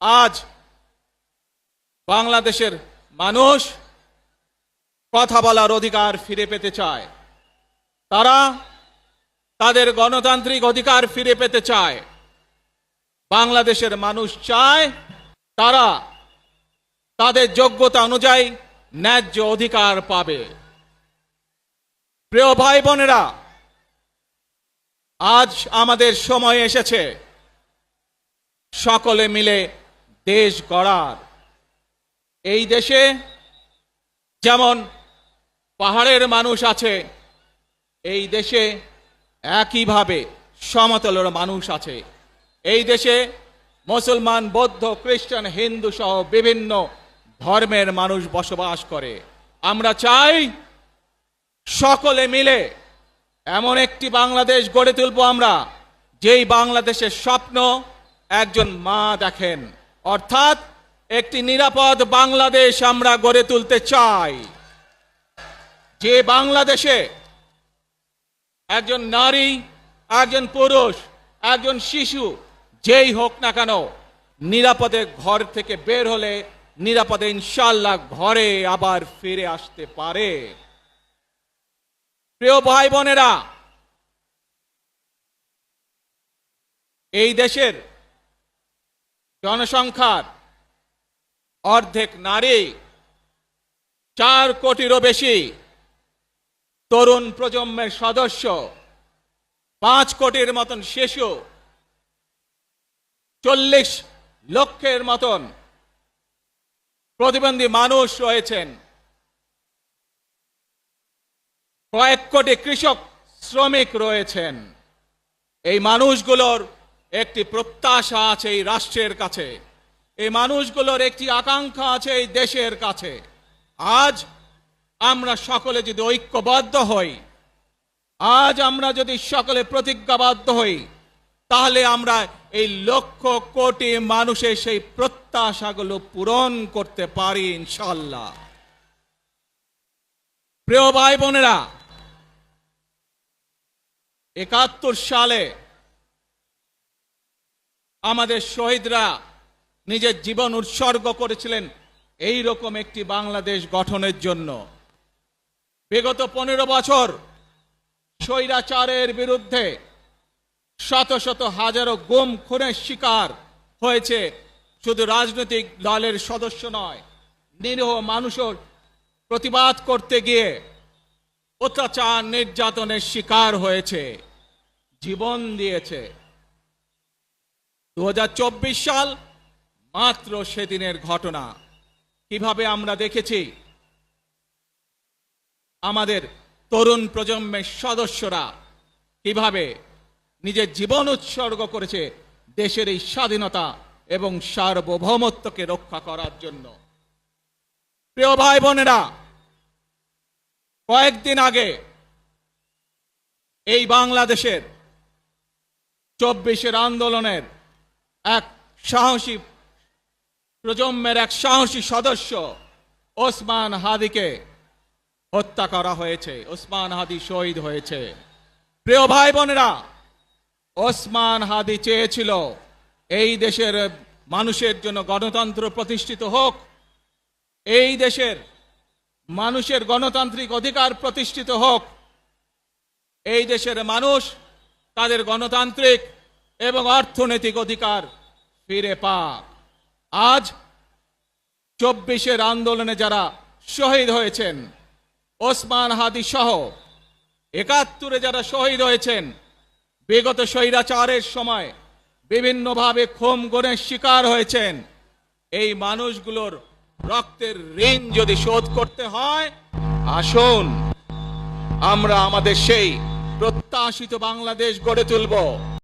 আজ বাংলাদেশের মানুষ কথা বলার অধিকার ফিরে পেতে চায়। তারা তাদের গণতান্ত্রিক অধিকার ফিরে পেতে চায়। বাংলাদেশের মানুষ চায় তারা তাদের যোগ্যতা অনুযায়ী ন্যায্য অধিকার পাবে। প্রিয় ভাই বোনেরা, আজ আমাদের সময় এসেছে সকলে মিলে দেশ গড়ার। এই দেশে যেমন পাহাড়ের মানুষ আছে, এই দেশে একইভাবে সমতলের মানুষ আছে। এই দেশে মুসলমান, বৌদ্ধ, খ্রিস্টান, হিন্দু সহ বিভিন্ন ধর্মের মানুষ বসবাস করে। আমরা চাই সকলে মিলে এমন একটি বাংলাদেশ গড়ে তুলব আমরা, যেই বাংলাদেশের স্বপ্ন একজন মা দেখেন, অর্থাৎ একটি নিরাপদ বাংলাদেশ আমরা গড়ে তুলতে চাই। যে বাংলাদেশে একজন নারী, একজন পুরুষ, একজন শিশু যেই হোক না কেন, নিরাপদে ঘর থেকে বের হলে নিরাপদে ইনশাআল্লাহ ঘরে আবার ফিরে আসতে পারে। প্রিয় ভাই বোনেরা, এই দেশের জনসংখ্যার অর্ধেক নারী, 4 কোটিরও বেশি তরুণ প্রজন্মের সদস্য, 5 কোটির মতন শিশু, 40 লক্ষের মতন প্রতিবন্ধী মানুষ রয়েছেন, কয়েক কোটি কৃষক শ্রমিক রয়েছেন। এই মানুষগুলোর একটি প্রত্যাশা আছে এই রাষ্ট্রের কাছে, এই মানুষগুলোর একটি আকাঙ্ক্ষা আছে এই দেশের কাছে। আজ আমরা সকলে যদি ঐক্যবদ্ধ হই, আজ আমরা যদি সকলে প্রতিজ্ঞাবদ্ধ হই, তাহলে আমরা এই লক্ষ কোটি মানুষের সেই প্রত্যাশাগুলো পূরণ করতে পারি ইনশাআল্লাহ। প্রিয় ভাই বোনেরা, 71 সালে আমাদের শহীদরা নিজের জীবন উৎসর্গ করেছিলেন এই রকম একটি বাংলাদেশ গঠনের জন্য। বিগত 15 বছর স্বৈরাচারের বিরুদ্ধে শত শত হাজারো গুম খুনের শিকার হয়েছে। শুধু রাজনৈতিক দলের সদস্য নয়, নিরীহ মানুষের প্রতিবাদ করতে গিয়ে অত্যাচার নির্যাতনের শিকার হয়েছে, জীবন দিয়েছে। 2024 সাল মাত্র সেদিনের ঘটনা। কিভাবে আমরা দেখেছি আমাদের তরুণ প্রজন্মের সদস্যরা কিভাবে নিজের জীবন উৎসর্গ করেছে দেশের এই স্বাধীনতা এবং সার্বভৌমত্বকে রক্ষা করার জন্য। প্রিয় ভাই বোনেরা, কয়েকদিন আগে এই বাংলাদেশের 24 আন্দোলনের এক সাহসী প্রজন্মের এক সাহসী সদস্য ওসমান হাদিকে হত্যা করা হয়েছে। ওসমান হাদি শহীদ হয়েছে। প্রিয় ভাই বোনেরা, ওসমান হাদি চেয়েছিল এই দেশের মানুষের জন্য গণতন্ত্র প্রতিষ্ঠিত হোক, এই দেশের মানুষের গণতান্ত্রিক অধিকার প্রতিষ্ঠিত হোক, এই দেশের মানুষ তাদের গণতান্ত্রিক এবং অর্থনৈতিক অধিকার ফিরে পাক। আজ 24 আন্দোলনে যারা শহীদ হয়েছেন, ওসমান হাদি সহ 71 যারা শহীদ হয়েছেন, বিগত স্বৈরাচারের সময় বিভিন্নভাবে খুন গুমের শিকার হয়েছেন, এই মানুষগুলোর রক্তের ঋণ যদি শোধ করতে হয়, আসুন আমরা আমাদের সেই প্রত্যাশিত বাংলাদেশ গড়ে তুলব।